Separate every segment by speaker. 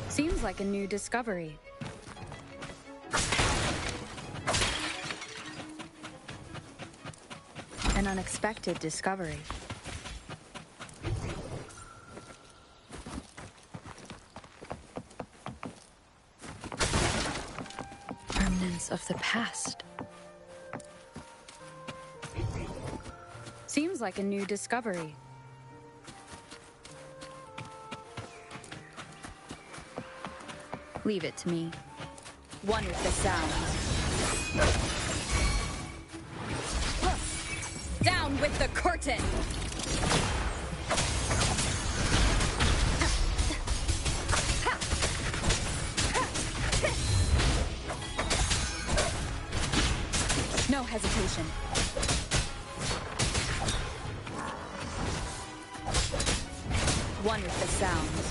Speaker 1: Seems like a new discovery. An unexpected discovery. Remnants of the past. Seems like a new discovery. Leave it to me. One with the sounds. Down with the curtain! No hesitation. One with the sounds.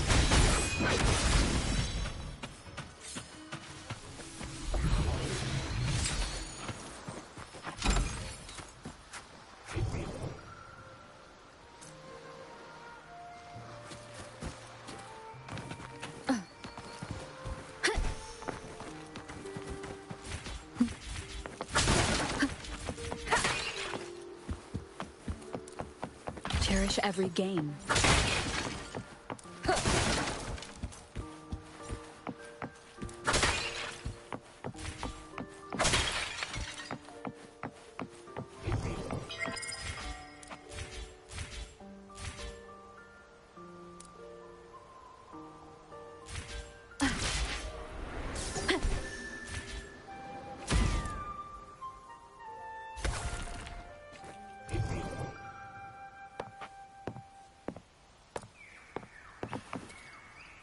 Speaker 1: Cherish every game.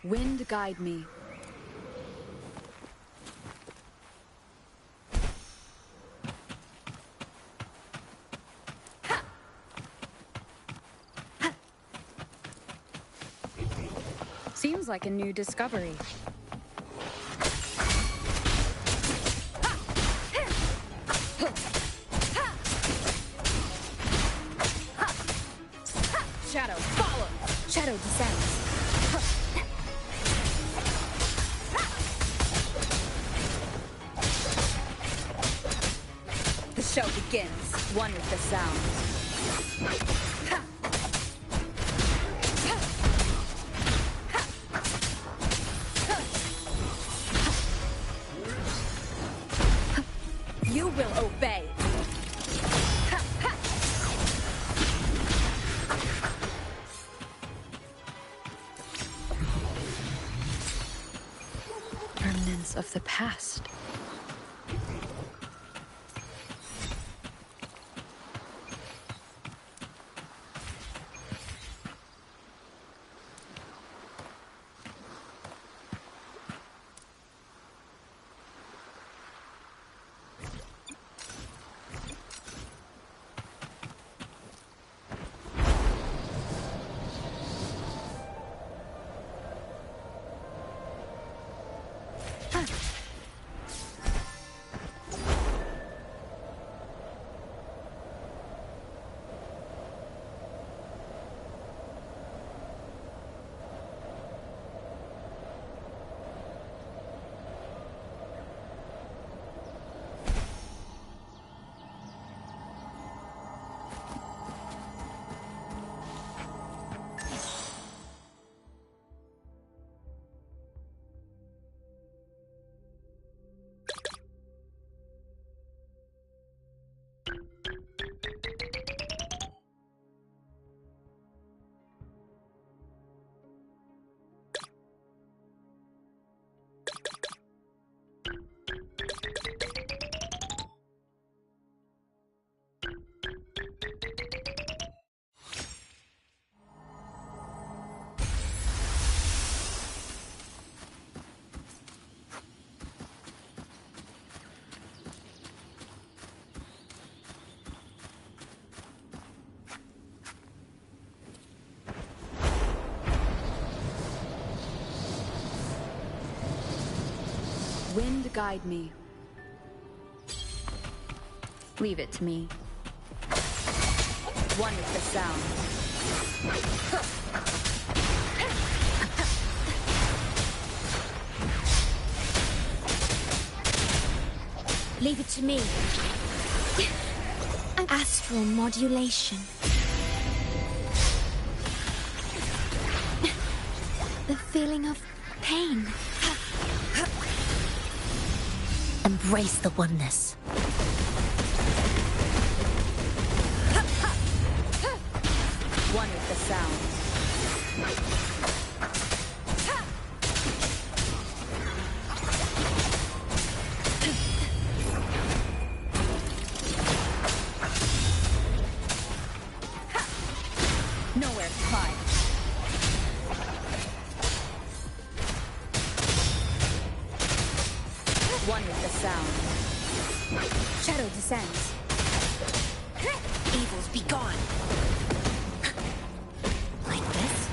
Speaker 1: Wind guide me. Seems like a new discovery. Shadow, follow! Shadow descends. The show begins. One with the sounds. You will obey. Remnants of the past. Wind guide me. Leave it to me. One with the sound.
Speaker 2: Leave it to me. Astral modulation. The feeling of pain. Embrace the oneness.
Speaker 1: One with the sound. Nowhere to hide. One with the sound.
Speaker 2: Shadow descends. Evils be gone. Like this?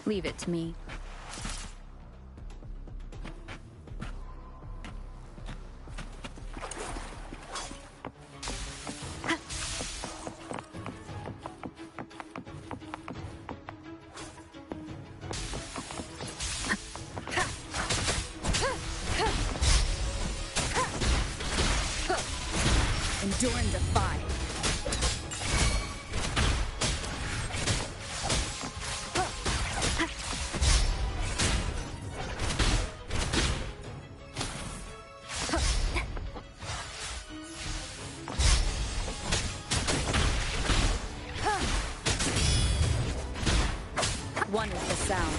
Speaker 1: Leave it to me. Endure and defy. One with the sound.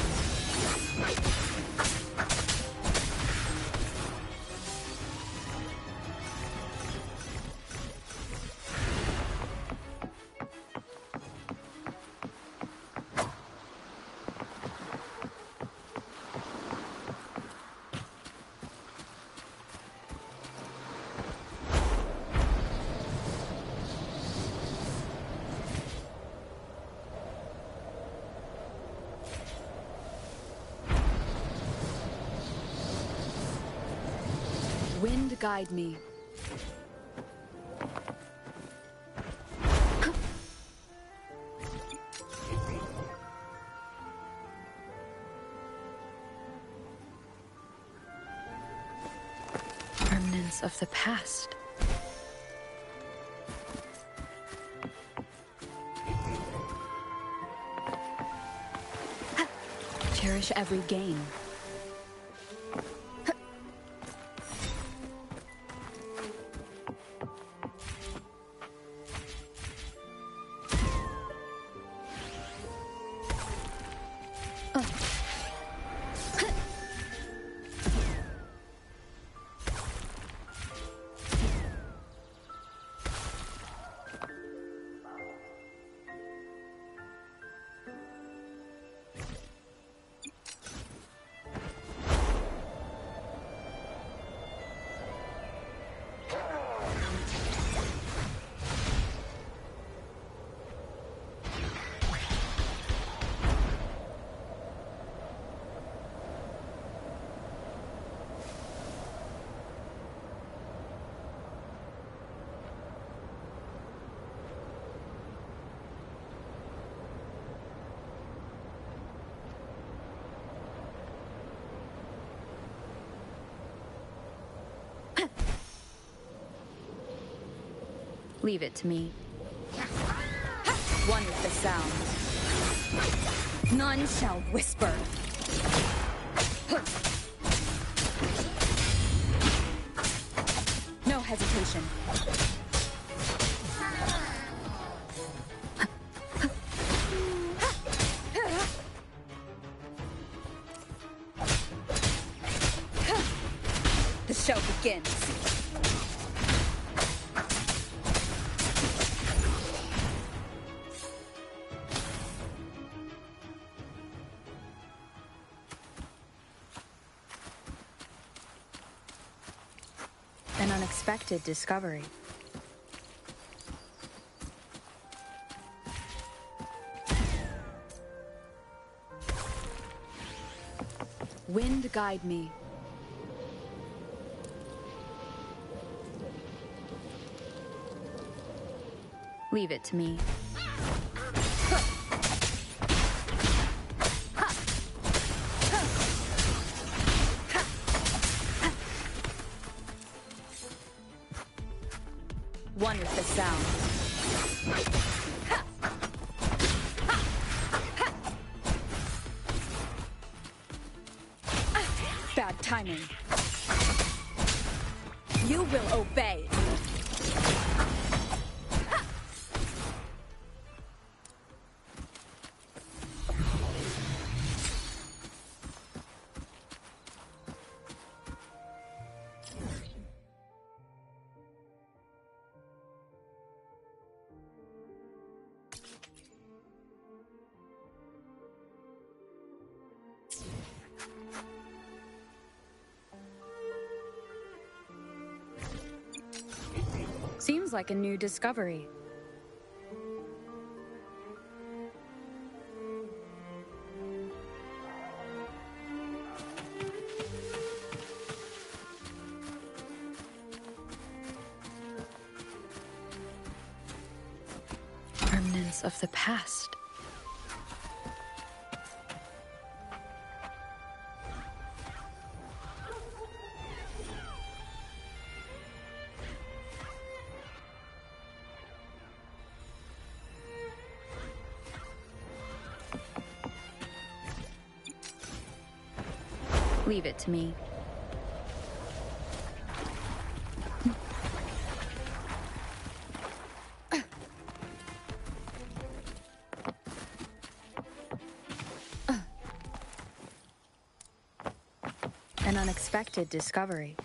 Speaker 1: Wind guide me. Remnants of the past. Cherish every gain. Leave it to me. One with the sound. None shall whisper. No hesitation. The show begins. An unexpected discovery. Wind guide me. Leave it to me. One with the sound. Bad timing. You will obey. Seems like a new discovery. Remnants of the past. Leave it to me. An unexpected discovery.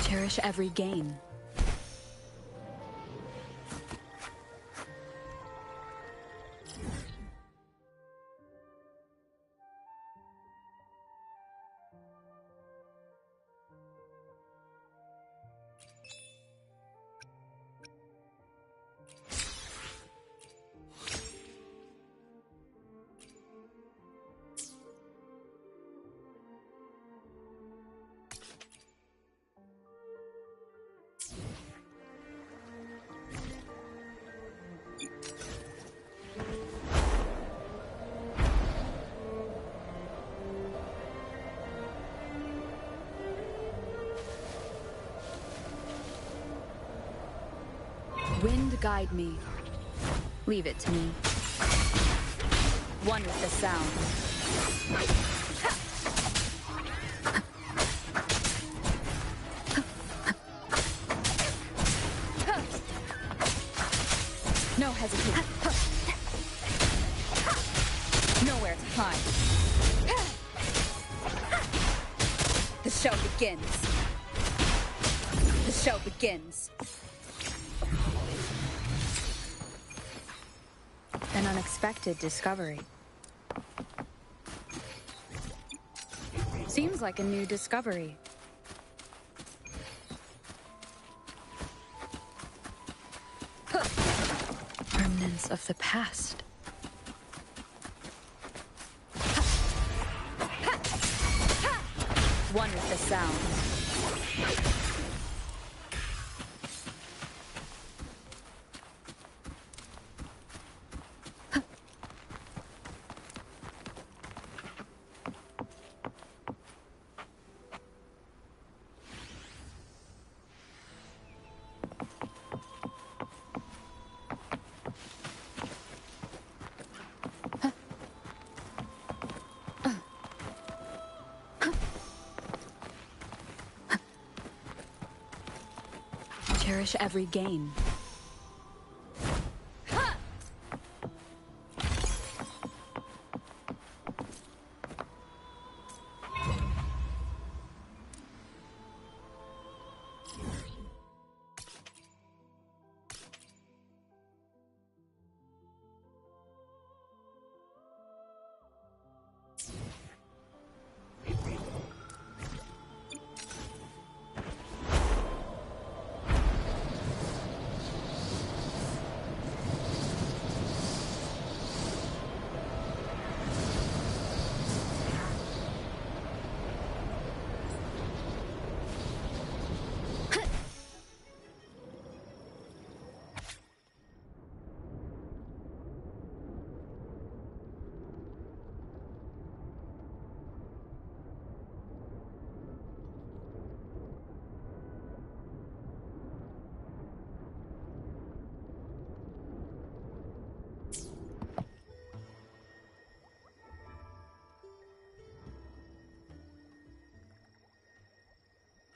Speaker 1: Cherish every gain. Wind guide me. Leave it to me. One with the sound. show begins. The show begins. An unexpected discovery. Seems like a new discovery. Remnants of the past. One with the sounds. Cherish every gain.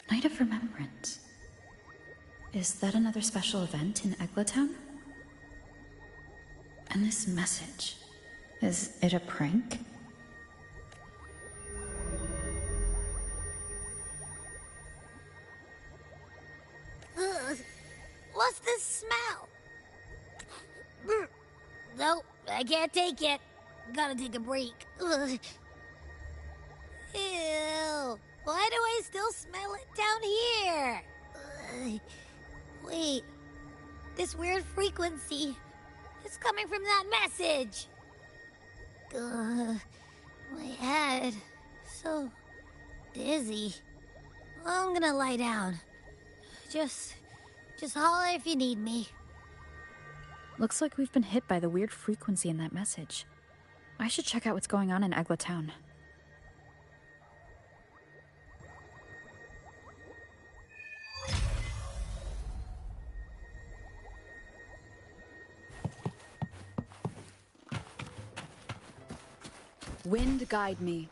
Speaker 3: Night of Remembrance. Is that another special event in Eglatown? And this message, is it a prank?
Speaker 2: Ugh. What's this smell? Nope, I can't take it. Gotta take a break. Ugh. Ew. Why do I still smell it down here? Ugh. Wait. This weird frequency. It's coming from that message. Ugh. My head. So dizzy. I'm gonna lie down. Just holler if you need me.
Speaker 3: Looks like we've been hit by the weird frequency in that message. I should check out what's going on in Eglatown.
Speaker 1: Wind guide me.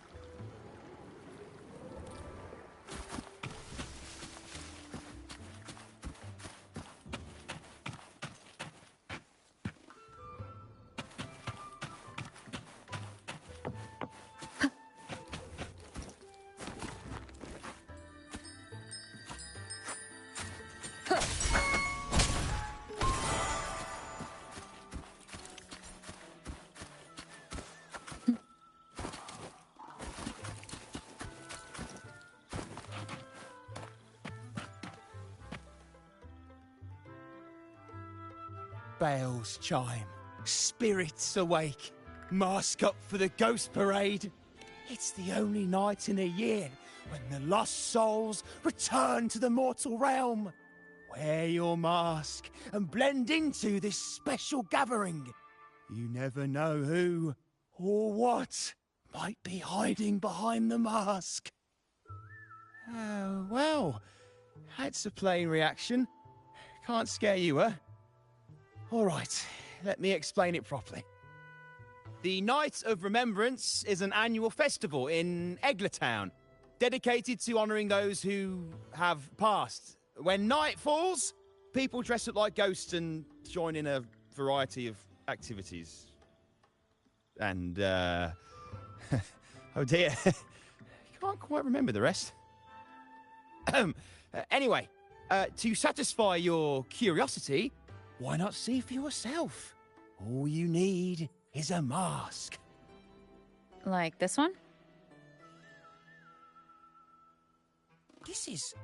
Speaker 4: Bells chime, spirits awake, mask up for the ghost parade. It's the only night in a year when the lost souls return to the mortal realm. Wear your mask and blend into this special gathering. You never know who or what might be hiding behind the mask. Oh, well, that's a plain reaction. Can't scare you, huh? All right, let me explain it properly. The Night of Remembrance is an annual festival in Eglatown, dedicated to honouring those who have passed. When night falls, people dress up like ghosts and join in a variety of activities. And, oh dear, can't quite remember the rest. Anyway, to satisfy your curiosity, why not see for yourself? All you need is a mask.
Speaker 3: Like this one?
Speaker 4: This is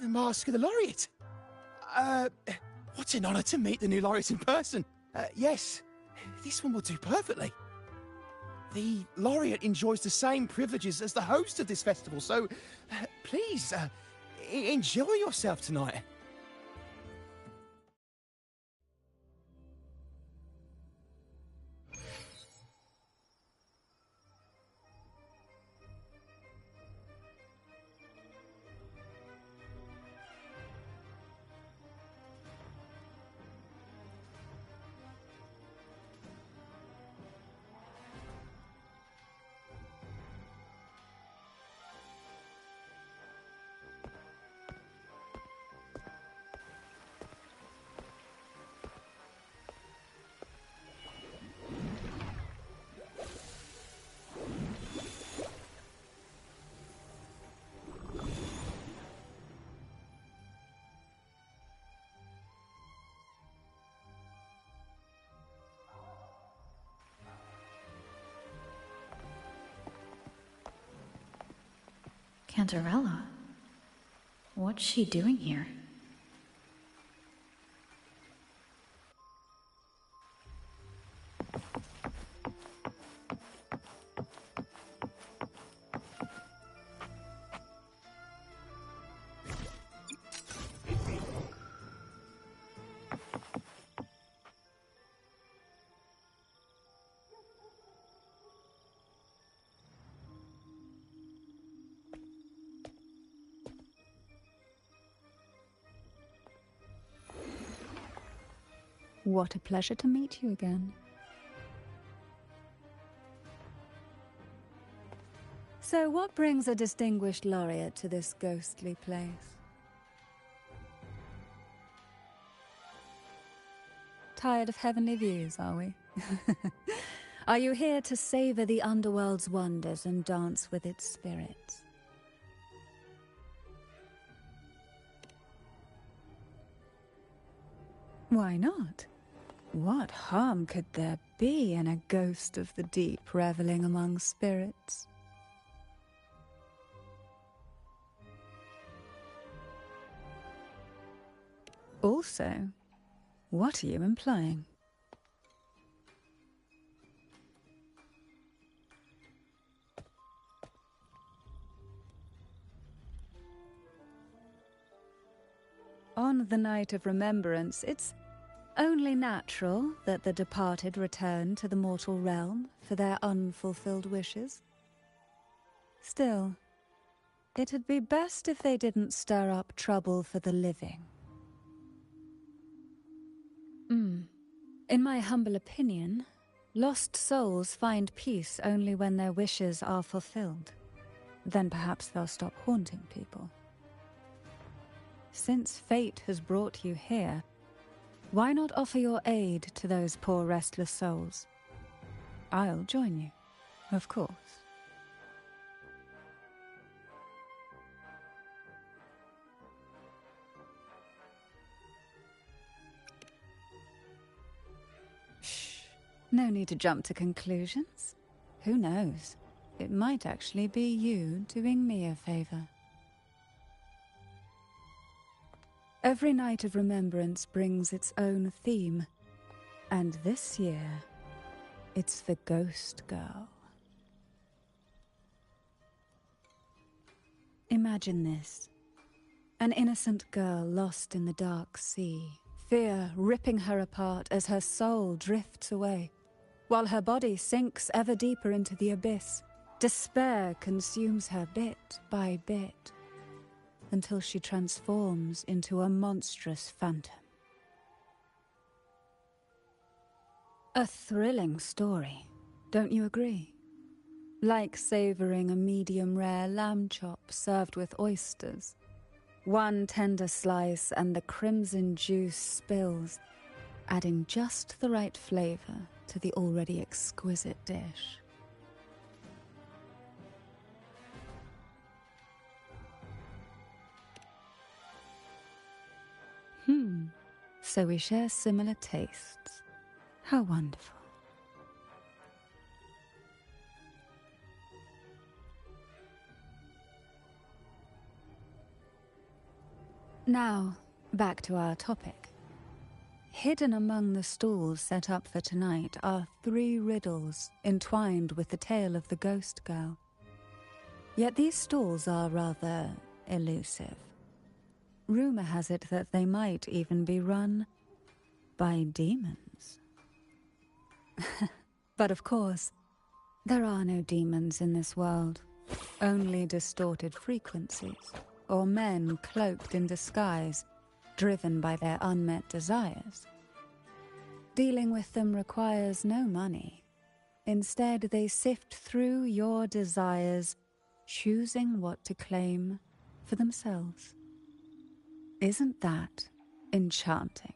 Speaker 4: the mask of the laureate. What an honor to meet the new laureate in person. Yes, this one will do perfectly. The laureate enjoys the same privileges as the host of this festival, so please, enjoy yourself tonight.
Speaker 3: Cantarella? What's she doing here?
Speaker 1: What a pleasure to meet you again. So what brings a distinguished laureate to this ghostly place? Tired of heavenly views, are we? Are you here to savor the underworld's wonders and dance with its spirits? Why not? What harm could there be in a ghost of the deep reveling among spirits? Also, what are you implying? On the night of remembrance, it's only natural that the departed return to the mortal realm for their unfulfilled wishes. Still, it'd be best if they didn't stir up trouble for the living. In my humble opinion, lost souls find peace only when their wishes are fulfilled. Then perhaps they'll stop haunting people. Since fate has brought you here, why not offer your aid to those poor restless souls? I'll join you, of course. Shh. No need to jump to conclusions. Who knows? It might actually be you doing me a favor. Every night of remembrance brings its own theme, and this year, it's the Ghost Girl. Imagine this. An innocent girl lost in the dark sea, fear ripping her apart as her soul drifts away, while her body sinks ever deeper into the abyss. Despair consumes her bit by bit, until she transforms into a monstrous phantom. A thrilling story, don't you agree? Like savoring a medium-rare lamb chop served with oysters. One tender slice and the crimson juice spills, adding just the right flavor to the already exquisite dish. So we share similar tastes. How wonderful. Now, back to our topic. Hidden among the stalls set up for tonight are 3 riddles entwined with the tale of the ghost girl. Yet these stalls are rather elusive. Rumor has it that they might even be run by demons. But of course, there are no demons in this world, only distorted frequencies, or men cloaked in disguise, driven by their unmet desires. Dealing with them requires no money. Instead, they sift through your desires, choosing what to claim for themselves. Isn't that enchanting?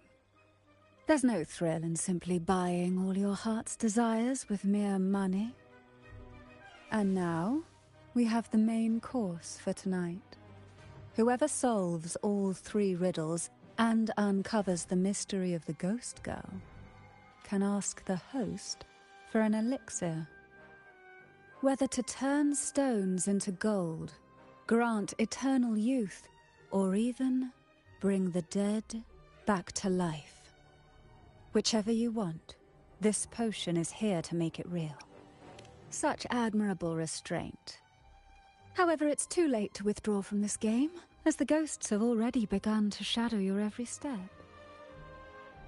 Speaker 1: There's no thrill in simply buying all your heart's desires with mere money. And now, we have the main course for tonight. Whoever solves all 3 riddles and uncovers the mystery of the ghost girl can ask the host for an elixir. Whether to turn stones into gold, grant eternal youth, or even bring the dead back to life. Whichever you want, this potion is here to make it real. Such admirable restraint. However, it's too late to withdraw from this game, as the ghosts have already begun to shadow your every step.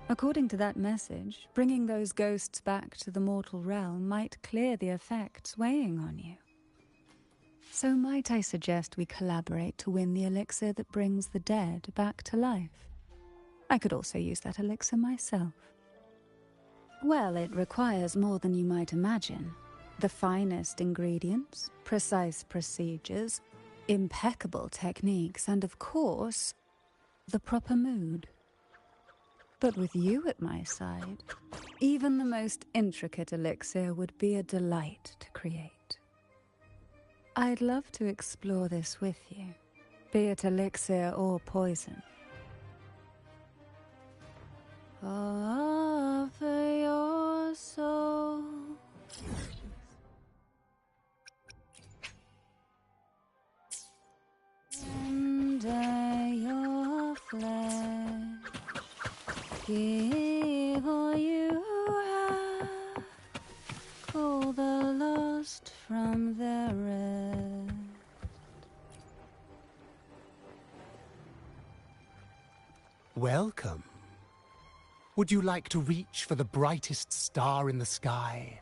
Speaker 1: According to that message, bringing those ghosts back to the mortal realm might clear the effects weighing on you. So might I suggest we collaborate to win the elixir that brings the dead back to life? I could also use that elixir myself. Well, it requires more than you might imagine. The finest ingredients, precise procedures, impeccable techniques, and of course, the proper mood. But with you at my side, even the most intricate elixir would be a delight to create. I'd love to explore this with you, be it elixir or poison. Offer your soul. Under your flesh, give all you have, call the lost from their rest.
Speaker 4: Welcome. Would you like to reach for the brightest star in the sky?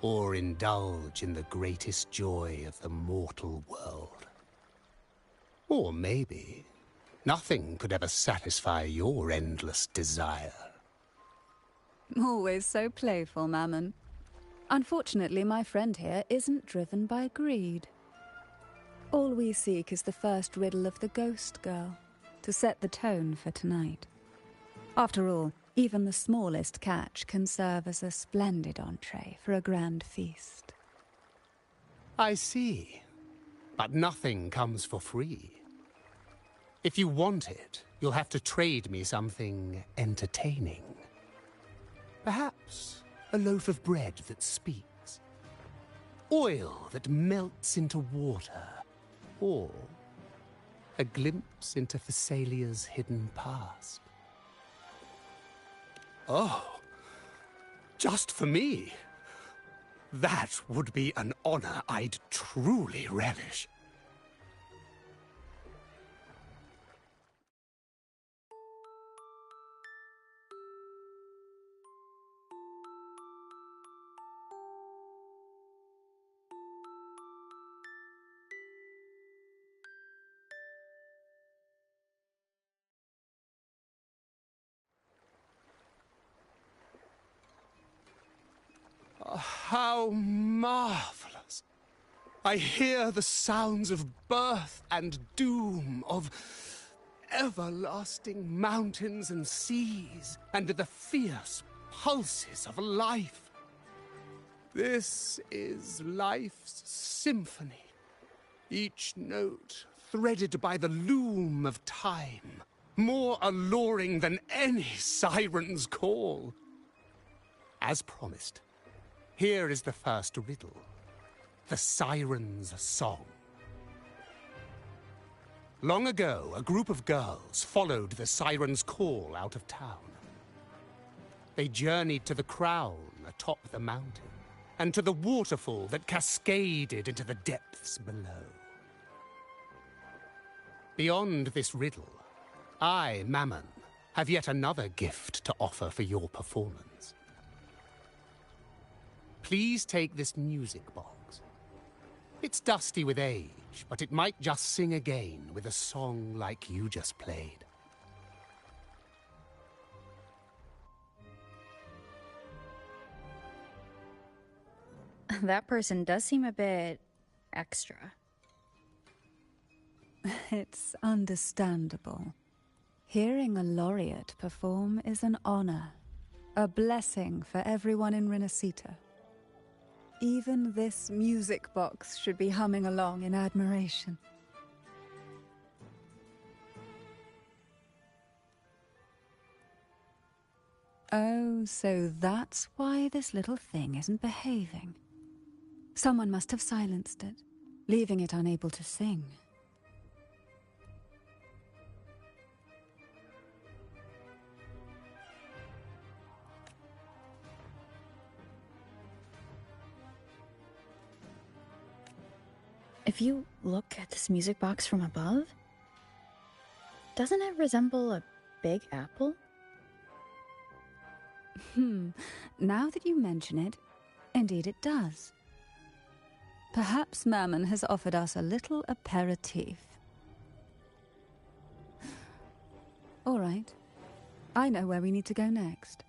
Speaker 4: Or indulge in the greatest joy of the mortal world? Or maybe nothing could ever satisfy your endless desire.
Speaker 1: Always so playful, Mammon. Unfortunately, my friend here isn't driven by greed. All we seek is the first riddle of the ghost girl, to set the tone for tonight. After all, even the smallest catch can serve as a splendid entree for a grand feast.
Speaker 4: I see. But nothing comes for free. If you want it, you'll have to trade me something entertaining. Perhaps a loaf of bread that speaks, oil that melts into water, or a glimpse into Thessalia's hidden past. Oh, just for me? That would be an honor I'd truly relish. How marvelous! I hear the sounds of birth and doom, of everlasting mountains and seas, and the fierce pulses of life. This is life's symphony, each note threaded by the loom of time,
Speaker 5: more alluring than any siren's call. As promised, here is the first riddle, the siren's song. Long ago, a group of girls followed the siren's call out of town. They journeyed to the crown atop the mountain, and to the waterfall that cascaded into the depths below. Beyond this riddle, I, Mammon, have yet another gift to offer for your performance. Please take this music box. It's dusty with age, but it might just sing again with a song like you just played.
Speaker 3: That person does seem a bit extra.
Speaker 1: It's understandable. Hearing a laureate perform is an honor, a blessing for everyone in Renacita. Even this music box should be humming along in admiration. Oh, so that's why this little thing isn't behaving. Someone must have silenced it, leaving it unable to sing.
Speaker 3: If you look at this music box from above, doesn't it resemble a big apple?
Speaker 1: Now that you mention it, indeed it does. Perhaps Mammon has offered us a little aperitif. All right. I know where we need to go next.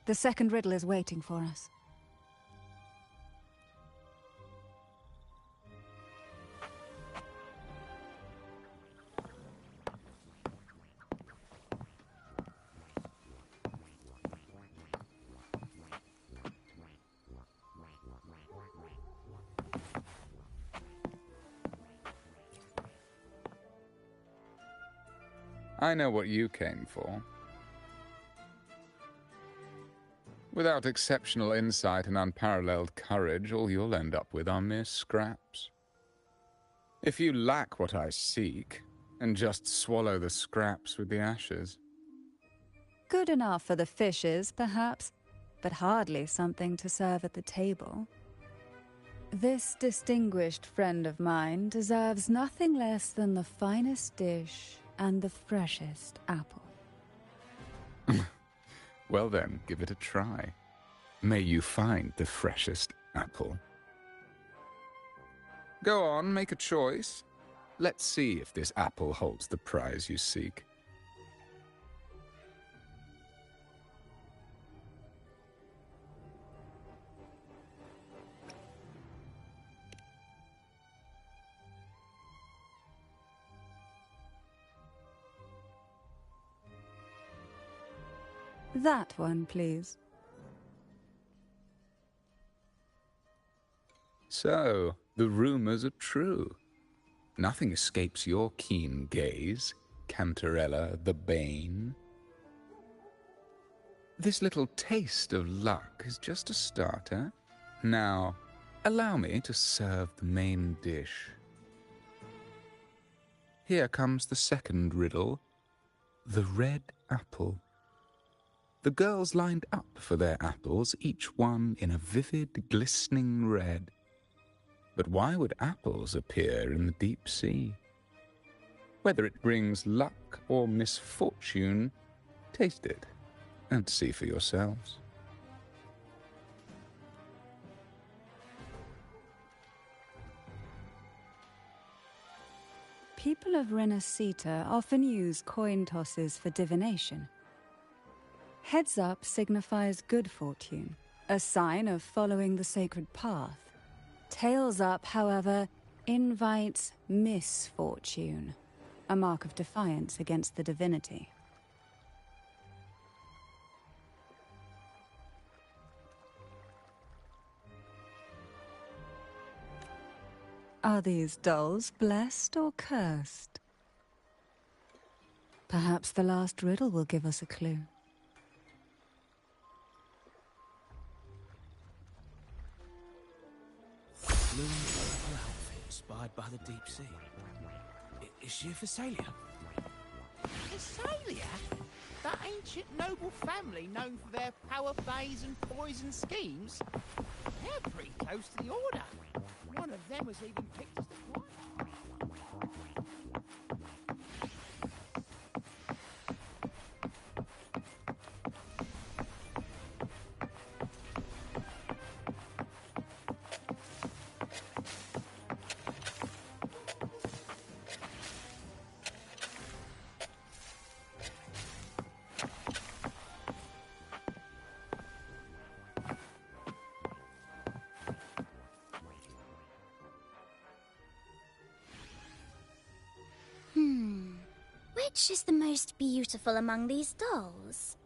Speaker 1: The second riddle is waiting for us.
Speaker 6: I know what you came for. Without exceptional insight and unparalleled courage, all you'll end up with are mere scraps. If you lack what I seek, and just swallow the scraps with the ashes.
Speaker 1: Good enough for the fishes, perhaps, but hardly something to serve at the table. This distinguished friend of mine deserves nothing less than the finest dish and the freshest apple.
Speaker 6: Well then, give it a try. May you find the freshest apple. Go on, make a choice. Let's see if this apple holds the prize you seek.
Speaker 1: That one, please.
Speaker 6: So, the rumors are true. Nothing escapes your keen gaze, Cantarella the Bane. This little taste of luck is just a starter. Now, allow me to serve the main dish. Here comes the second riddle, the red apple. The girls lined up for their apples, each one in a vivid, glistening red. But why would apples appear in the deep sea? Whether it brings luck or misfortune, taste it and see for yourselves.
Speaker 1: People of Renacita often use coin tosses for divination. Heads up signifies good fortune, a sign of following the sacred path. Tails up, however, invites misfortune, a mark of defiance against the divinity. Are these dolls blessed or cursed? Perhaps the last riddle will give us a clue.
Speaker 4: Blue purple outfit inspired by the deep sea. Is she a Phasalia? Phasalia? That ancient noble family known for their power plays and poison schemes? They're pretty close to the Order. One of them was even picked as the prime.
Speaker 7: Which is the most beautiful among these dolls?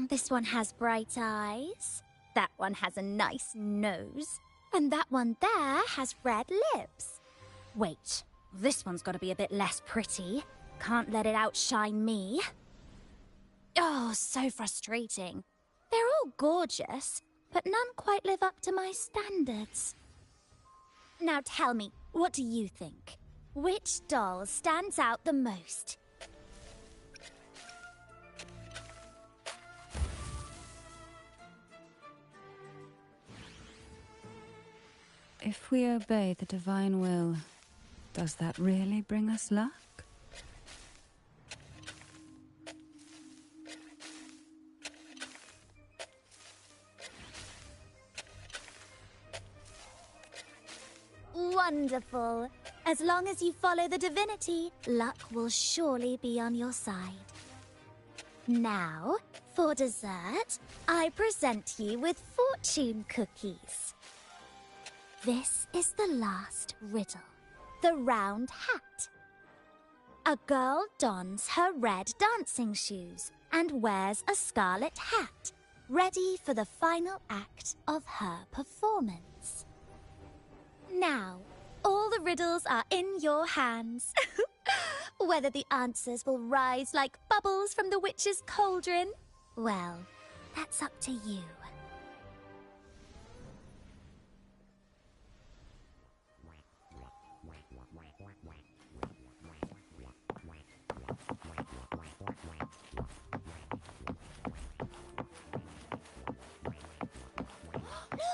Speaker 7: This one has bright eyes. That one has a nice nose. And that one there has red lips. Wait, this one's got to be a bit less pretty. Can't let it outshine me. Oh, so frustrating. They're all gorgeous, but none quite live up to my standards. Now tell me, what do you think? Which doll stands out the most?
Speaker 1: If we obey the divine will, does that really bring us luck?
Speaker 7: Wonderful. As long as you follow the divinity, luck will surely be on your side. Now, for dessert, I present you with fortune cookies. This is the last riddle. The round hat. A girl dons her red dancing shoes and wears a scarlet hat, ready for the final act of her performance. Now, all the riddles are in your hands. Whether the answers will rise like bubbles from the witch's cauldron, well, that's up to you.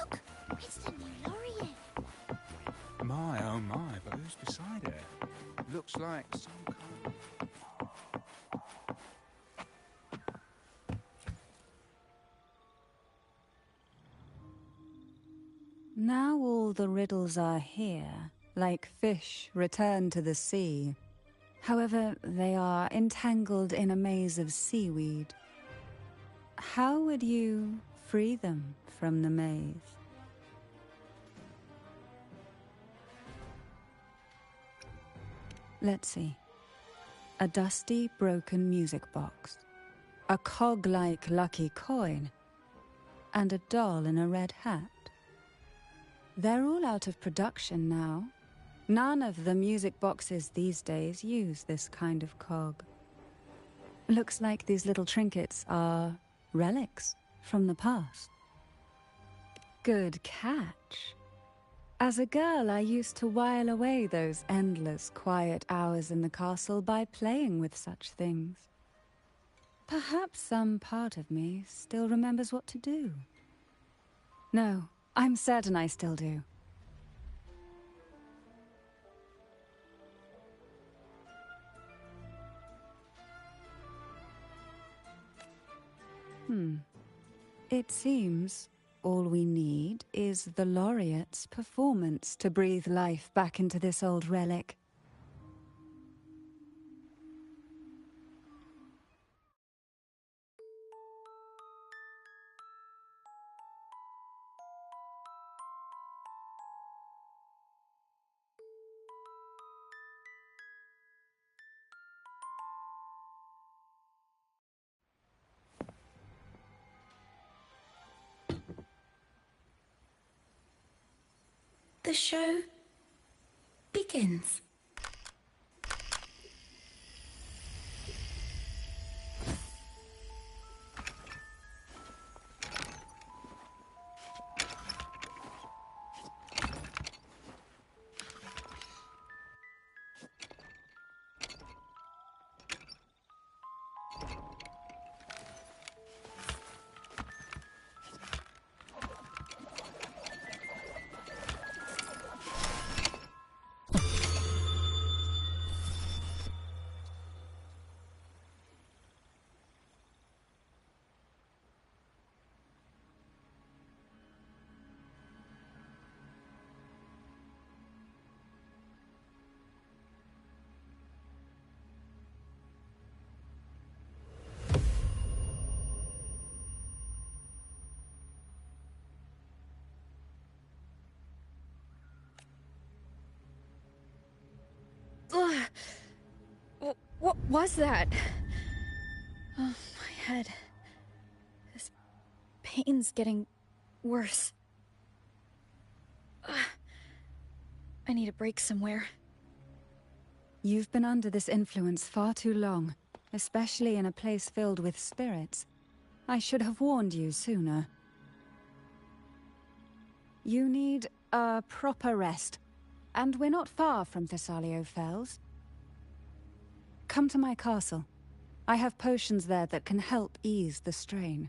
Speaker 7: Look! It's the new laureate!
Speaker 6: My, oh my, but who's beside her? Looks like some kind
Speaker 1: Now all the riddles are here, like fish returned to the sea. However, they are entangled in a maze of seaweed. How would you free them from the maze? Let's see. A dusty, broken music box, a cog-like lucky coin, and a doll in a red hat. They're all out of production now. None of the music boxes these days use this kind of cog. Looks like these little trinkets are relics from the past. Good catch. As a girl, I used to while away those endless, quiet hours in the castle by playing with such things. Perhaps some part of me still remembers what to do. No, I'm certain I still do. It seems all we need is the laureate's performance to breathe life back into this old relic.
Speaker 8: The show begins.
Speaker 3: was that? Oh, my head. This pain's getting worse. Ugh. I need a break somewhere.
Speaker 1: You've been under this influence far too long, especially in a place filled with spirits. I should have warned you sooner. You need a proper rest, and we're not far from Thessalio Fells. Come to my castle. I have potions there that can help ease the strain.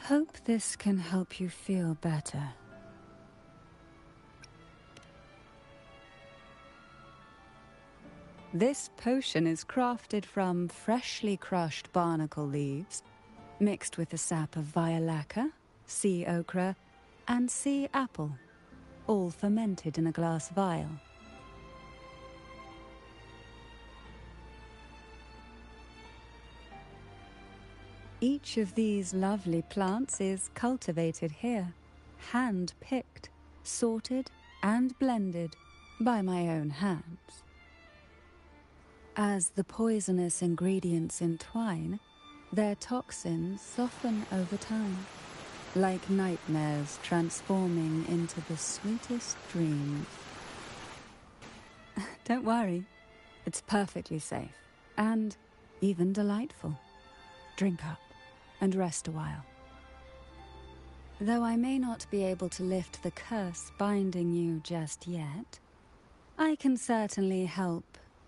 Speaker 1: Hope this can help you feel better. This potion is crafted from freshly crushed barnacle leaves, mixed with the sap of violaca, sea ochre, and sea apple, all fermented in a glass vial. Each of these lovely plants is cultivated here, hand-picked, sorted, and blended by my own hands. As the poisonous ingredients entwine, their toxins soften over time, like nightmares transforming into the sweetest dreams. Don't worry, it's perfectly safe, and even delightful. Drink up and rest a while. Though I may not be able to lift the curse binding you just yet, I can certainly help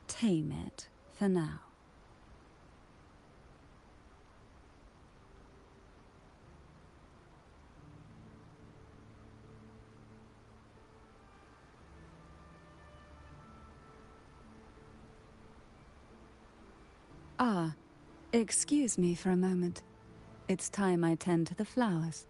Speaker 1: tame it for now. Ah, excuse me for a moment. It's time I tend to the flowers.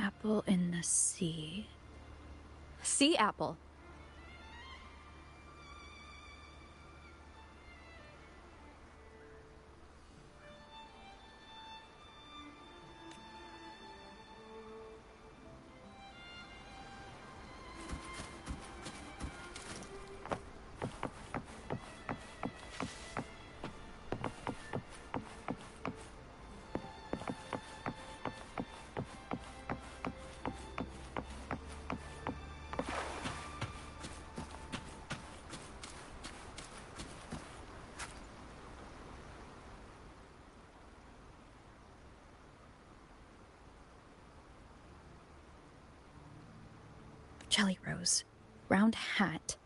Speaker 3: apple in the sea.
Speaker 1: Sea apple.
Speaker 3: Jelly Rose. Round hat.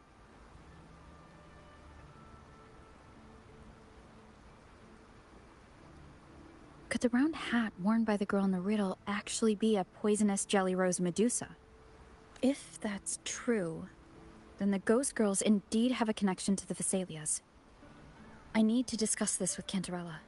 Speaker 3: Could the round hat worn by the girl in the riddle actually be a poisonous Jelly Rose Medusa? If that's true, then the ghost girls indeed have a connection to the Vesalias. I need to discuss this with Cantarella.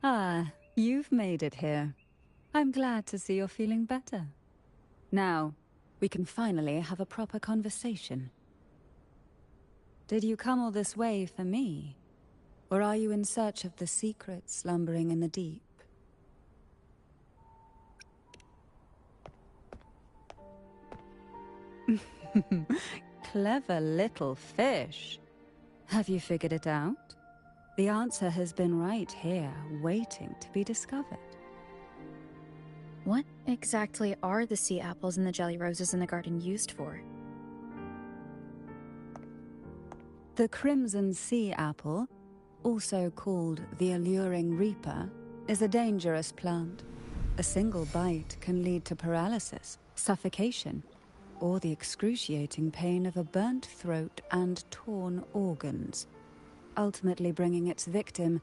Speaker 1: Ah, you've made it here. I'm glad to see you're feeling better. Now, we can finally have a proper conversation. Did you come all this way for me? Or are you in search of the secret slumbering in the deep? Clever little fish. Have you figured it out? The answer has been right here, waiting to be discovered.
Speaker 3: What exactly are the sea apples and the jelly roses in the garden used for?
Speaker 1: The crimson sea apple, also called the alluring reaper, is a dangerous plant. A single bite can lead to paralysis, suffocation, or the excruciating pain of a burnt throat and torn organs, ultimately bringing its victim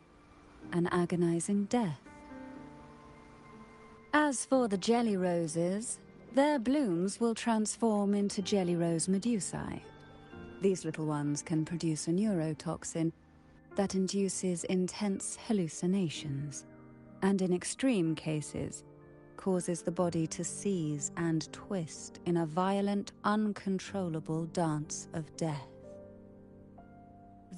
Speaker 1: an agonizing death. As for the jelly roses, their blooms will transform into jelly rose medusae. These little ones can produce a neurotoxin that induces intense hallucinations, and in extreme cases, causes the body to seize and twist in a violent, uncontrollable dance of death.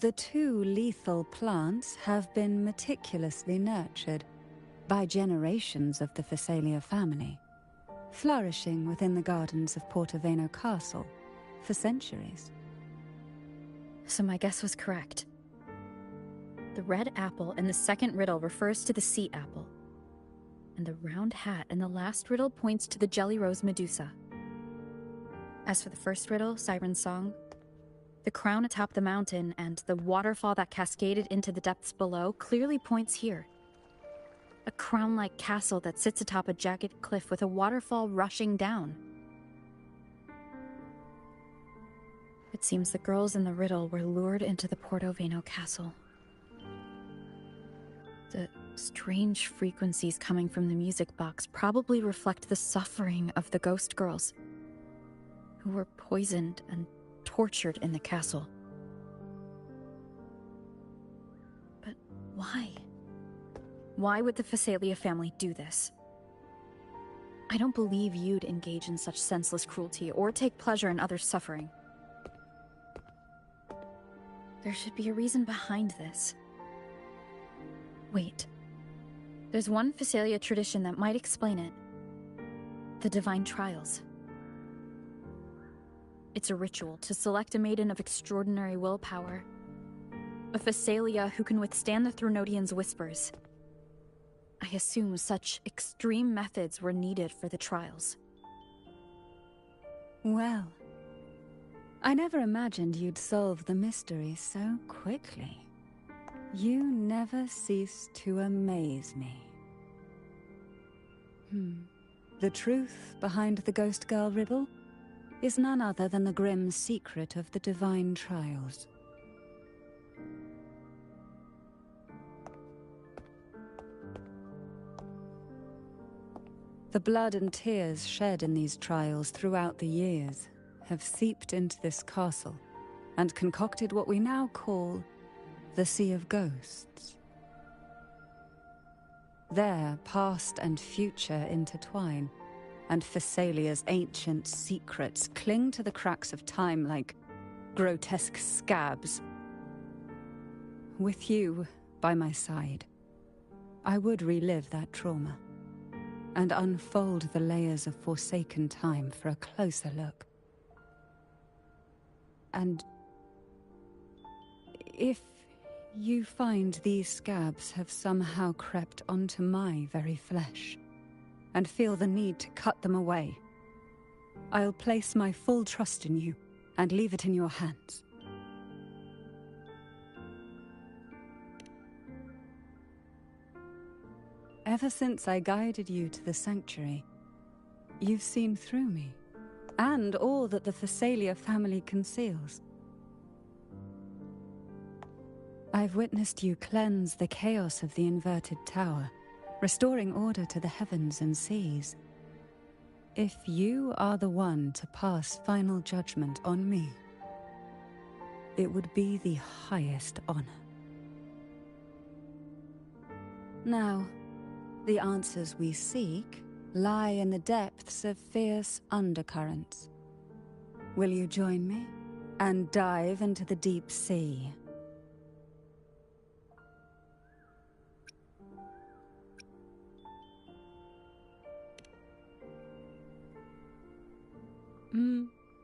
Speaker 1: The two lethal plants have been meticulously nurtured by generations of the Phasalia family, flourishing within the gardens of Portoveno Castle for centuries.
Speaker 3: So my guess was correct. The red apple in the second riddle refers to the sea apple, and the round hat in the last riddle points to the jelly rose Medusa. As for the first riddle, Siren's Song, the crown atop the mountain and the waterfall that cascaded into the depths below clearly points here. A crown-like castle that sits atop a jagged cliff with a waterfall rushing down. It seems the girls in the riddle were lured into the Portoveno castle. The strange frequencies coming from the music box probably reflect the suffering of the ghost girls, who were poisoned and tortured in the castle. But why? Why would the Phasalia family do this? I don't believe you'd engage in such senseless cruelty or take pleasure in others' suffering. There should be a reason behind this. Wait. There's one Phasalia tradition that might explain it. The Divine Trials. It's a ritual to select a maiden of extraordinary willpower. A Phasalia who can withstand the Threnodian's whispers. I assume such extreme methods were needed for the trials.
Speaker 1: Well, I never imagined you'd solve the mystery so quickly. You never cease to amaze me. The truth behind the Ghost Girl riddle is none other than the grim secret of the Divine Trials. The blood and tears shed in these trials throughout the years have seeped into this castle and concocted what we now call the Sea of Ghosts. There, past and future intertwine, and Phasalia's ancient secrets cling to the cracks of time like grotesque scabs. With you by my side, I would relive that trauma and unfold the layers of forsaken time for a closer look. And if you find these scabs have somehow crept onto my very flesh, and feel the need to cut them away, I'll place my full trust in you and leave it in your hands. Ever since I guided you to the sanctuary, you've seen through me, and all that the Phasalia family conceals. I've witnessed you cleanse the chaos of the inverted tower, restoring order to the heavens and seas. If you are the one to pass final judgment on me, it would be the highest honor. Now, the answers we seek lie in the depths of fierce undercurrents. Will you join me and dive into the deep sea?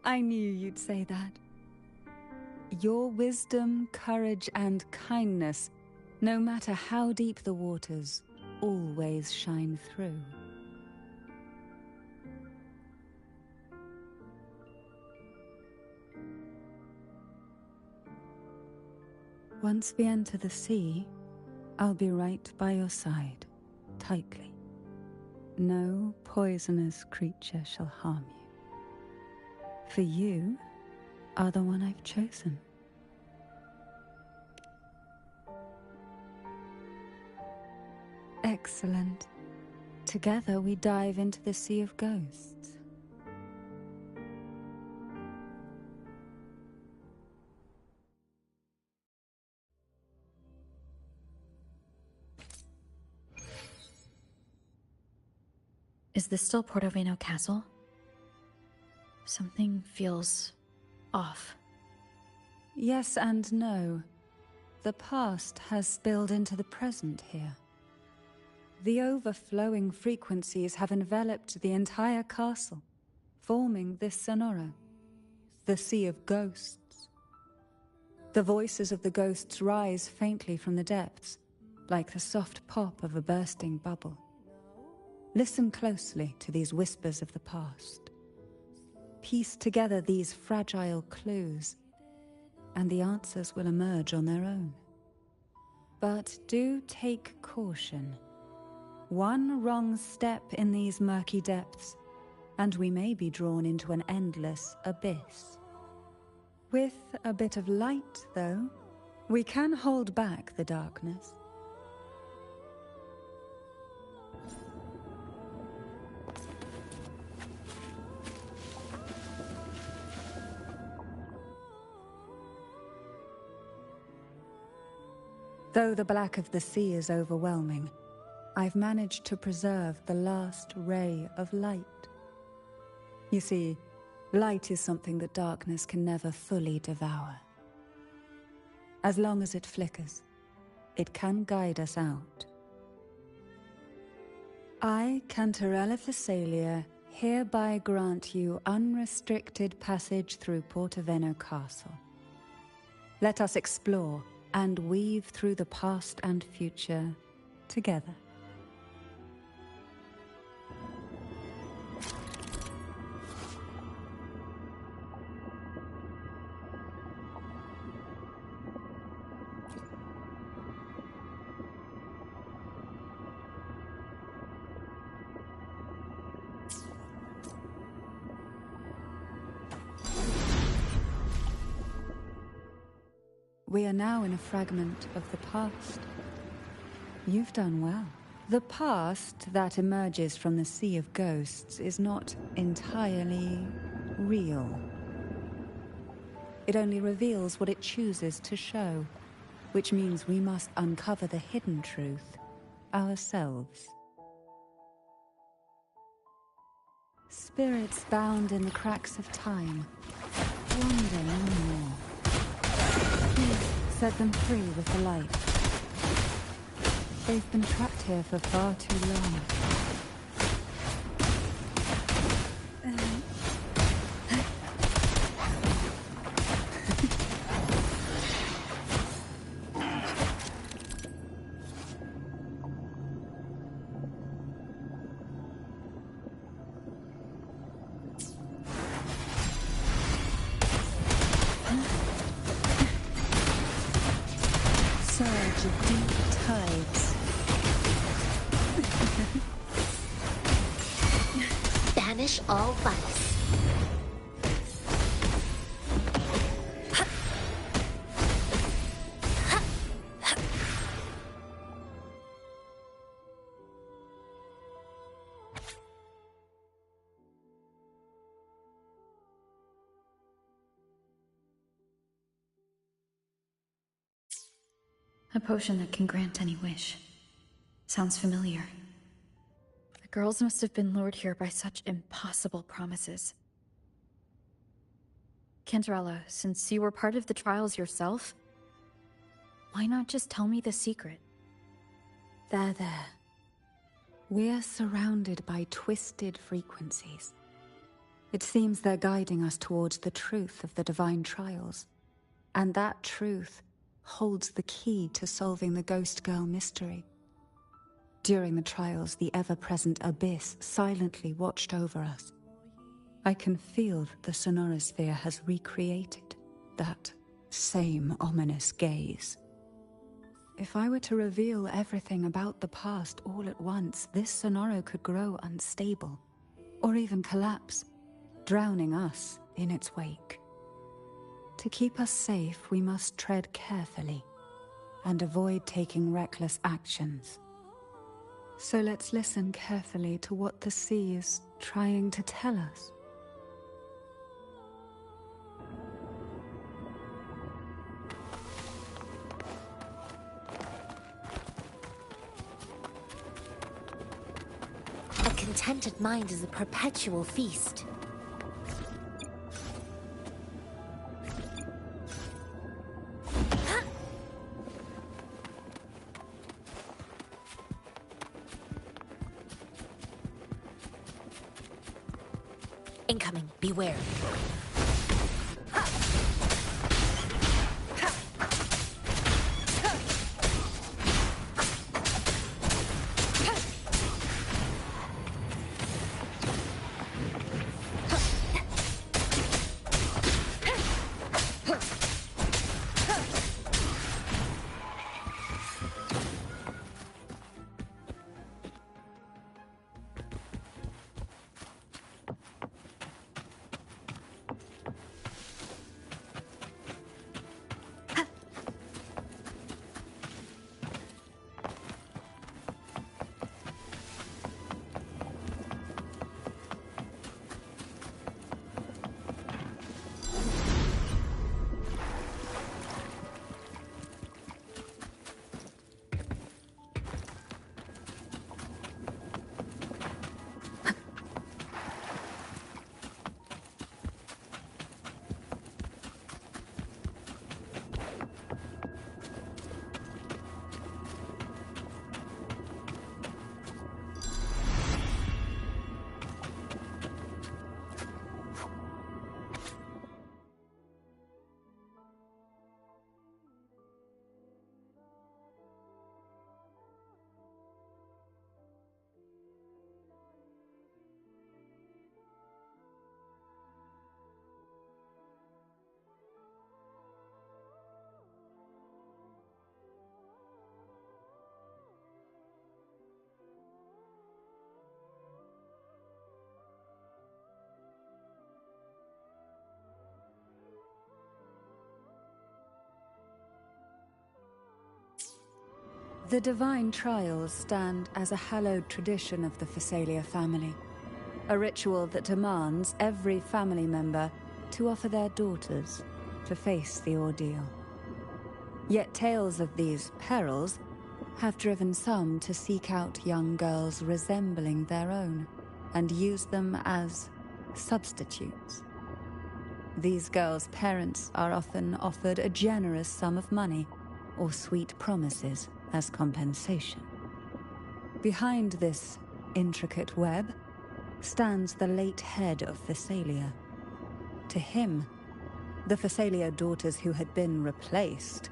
Speaker 1: I knew you'd say that. Your wisdom, courage, and kindness, no matter how deep the waters, always shine through. Once we enter the sea, I'll be right by your side, tightly. No poisonous creature shall harm you. For you are the one I've chosen. Excellent. Together we dive into the Sea of Ghosts.
Speaker 3: Is this still Portoveno Castle? Something feels off.
Speaker 1: Yes and no. The past has spilled into the present here. The overflowing frequencies have enveloped the entire castle, forming this sonoro, the Sea of Ghosts. The voices of the ghosts rise faintly from the depths, like the soft pop of a bursting bubble. Listen closely to these whispers of the past. Piece together these fragile clues, and the answers will emerge on their own. But do take caution. One wrong step in these murky depths, and we may be drawn into an endless abyss. With a bit of light, though, we can hold back the darkness. Though the black of the sea is overwhelming, I've managed to preserve the last ray of light. You see, light is something that darkness can never fully devour. As long as it flickers, it can guide us out. I, Cantarella Thessalia, hereby grant you unrestricted passage through Portoveno Castle. Let us explore and weave through the past and future together. We are now in a fragment of the past. You've done well. The past that emerges from the Sea of Ghosts is not entirely real. It only reveals what it chooses to show, which means we must uncover the hidden truth ourselves. Spirits bound in the cracks of time, wander no more. Please set them free with the light. They've been trapped here for far too long. Surge of deep tides.
Speaker 2: Banish all vice.
Speaker 3: A potion that can grant any wish. Sounds familiar. The girls must have been lured here by such impossible promises. Cantarella, since you were part of the trials yourself, why not just tell me the secret?
Speaker 1: There. We're surrounded by twisted frequencies. It seems they're guiding us towards the truth of the divine trials. And that truth holds the key to solving the Ghost Girl mystery. During the trials, the ever-present abyss silently watched over us. I can feel that the sonorosphere has recreated that same ominous gaze. If I were to reveal everything about the past all at once, this sonoro could grow unstable, or even collapse, drowning us in its wake. To keep us safe, we must tread carefully and avoid taking reckless actions. So let's listen carefully to what the sea is trying to tell us.
Speaker 2: A contented mind is a perpetual feast. Incoming, beware.
Speaker 1: The divine trials stand as a hallowed tradition of the Phasalia family, a ritual that demands every family member to offer their daughters to face the ordeal. Yet tales of these perils have driven some to seek out young girls resembling their own and use them as substitutes. These girls' parents are often offered a generous sum of money or sweet promises as compensation. Behind this intricate web stands the late head of Phasalia. To him, the Phasalia daughters who had been replaced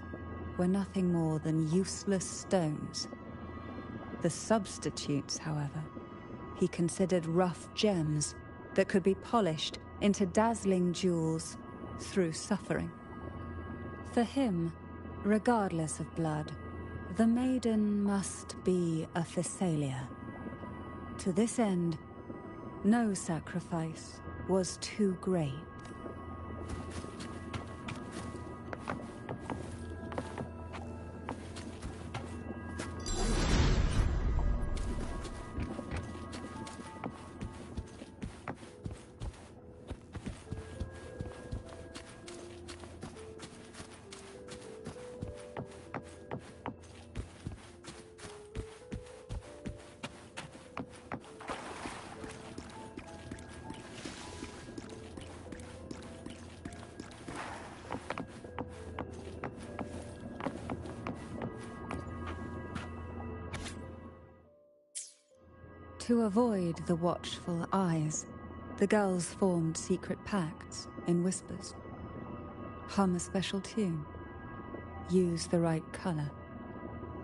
Speaker 1: were nothing more than useless stones. The substitutes, however, he considered rough gems that could be polished into dazzling jewels through suffering. For him, regardless of blood, the maiden must be a Phasalia. To this end, no sacrifice was too great. To avoid the watchful eyes, the girls formed secret pacts in whispers. Hum a special tune. Use the right color.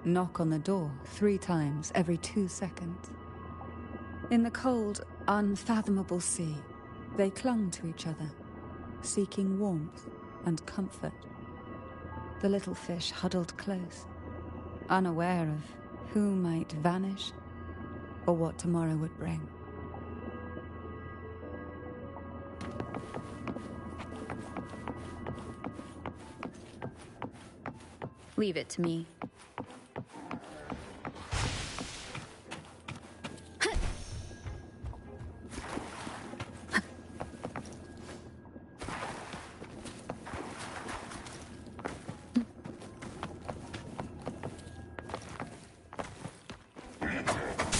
Speaker 1: Knock on the door 3 times every 2 seconds. In the cold, unfathomable sea, they clung to each other, seeking warmth and comfort. The little fish huddled close, unaware of who might vanish or what tomorrow would bring.
Speaker 3: Leave it to me.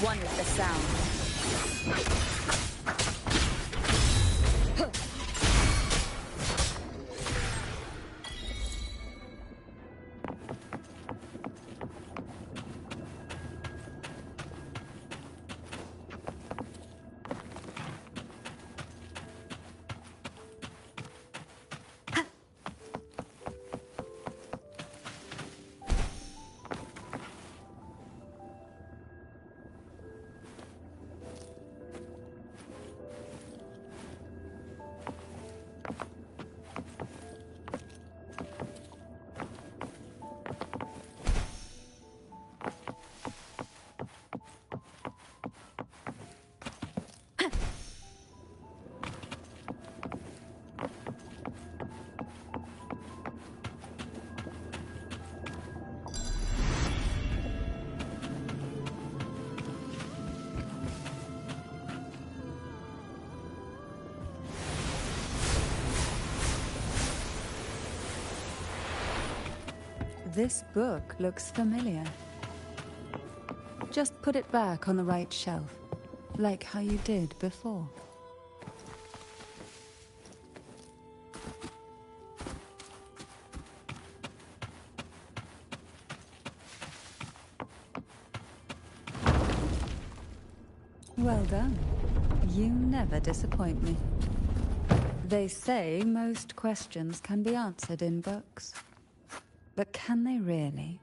Speaker 3: One with the sound.
Speaker 1: This book looks familiar. Just put it back on the right shelf, like how you did before. Well done. You never disappoint me. They say most questions can be answered in books. But can they really?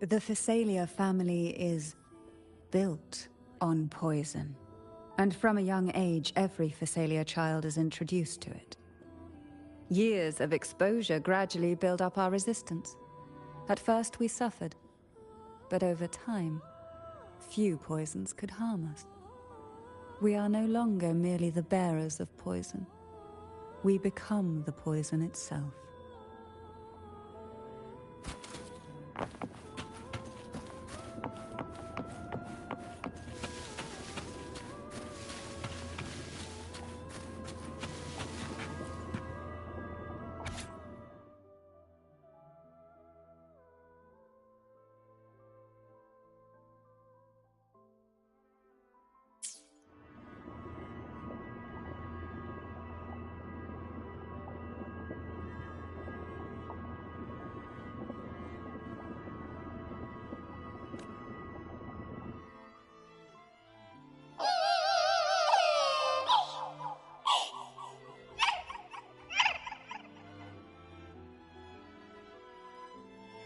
Speaker 1: The Physalia family is built on poison. And from a young age, every Physalia child is introduced to it. Years of exposure gradually build up our resistance. At first we suffered, but over time, few poisons could harm us. We are no longer merely the bearers of poison. We become the poison itself.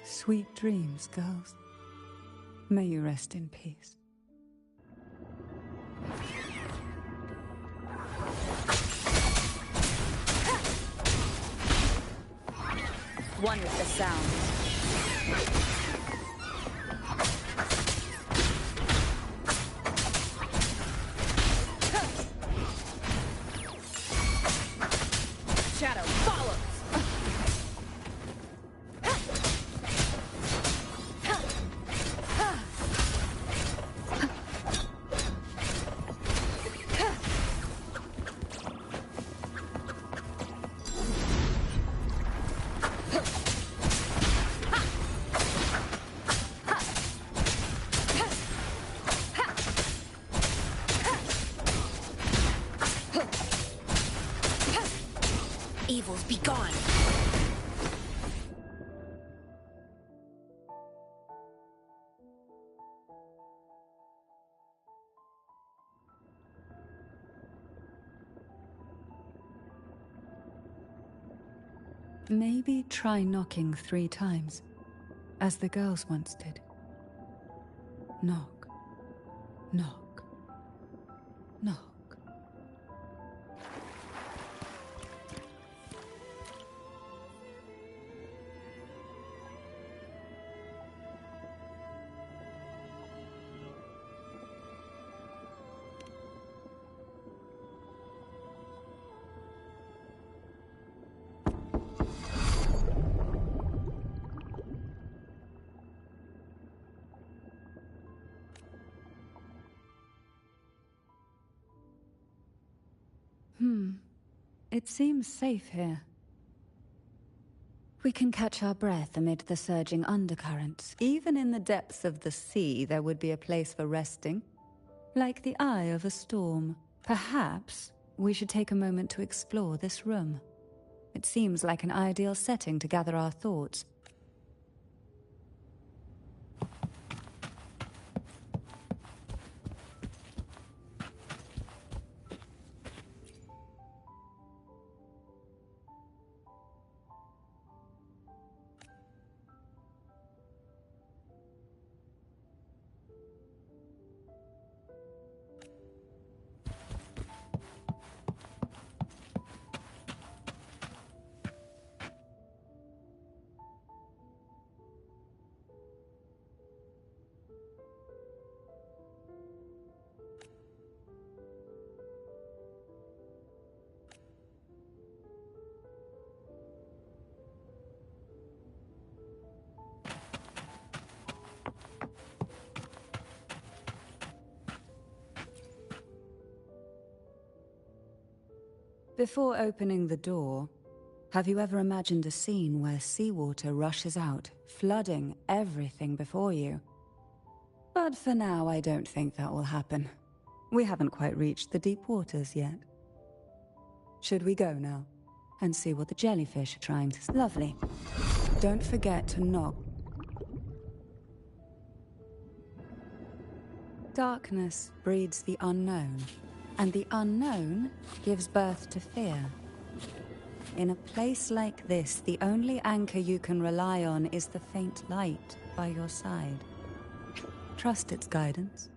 Speaker 1: Sweet dreams, girls. May you rest in peace.
Speaker 3: One with the sound. Shadow follows.
Speaker 2: Evils be gone.
Speaker 1: Maybe try knocking 3 times, as the girls once did. Knock, knock, knock. It seems safe here. We can catch our breath amid the surging undercurrents. Even in the depths of the sea, there would be a place for resting, like the eye of a storm. Perhaps we should take a moment to explore this room. It seems like an ideal setting to gather our thoughts. Before opening the door, have you ever imagined a scene where seawater rushes out, flooding everything before you? But for now, I don't think that will happen. We haven't quite reached the deep waters yet. Should we go now and see what the jellyfish are trying to... Lovely. Don't forget to knock. Darkness breeds the unknown, and the unknown gives birth to fear. In a place like this, the only anchor you can rely on is the faint light by your side. Trust its guidance.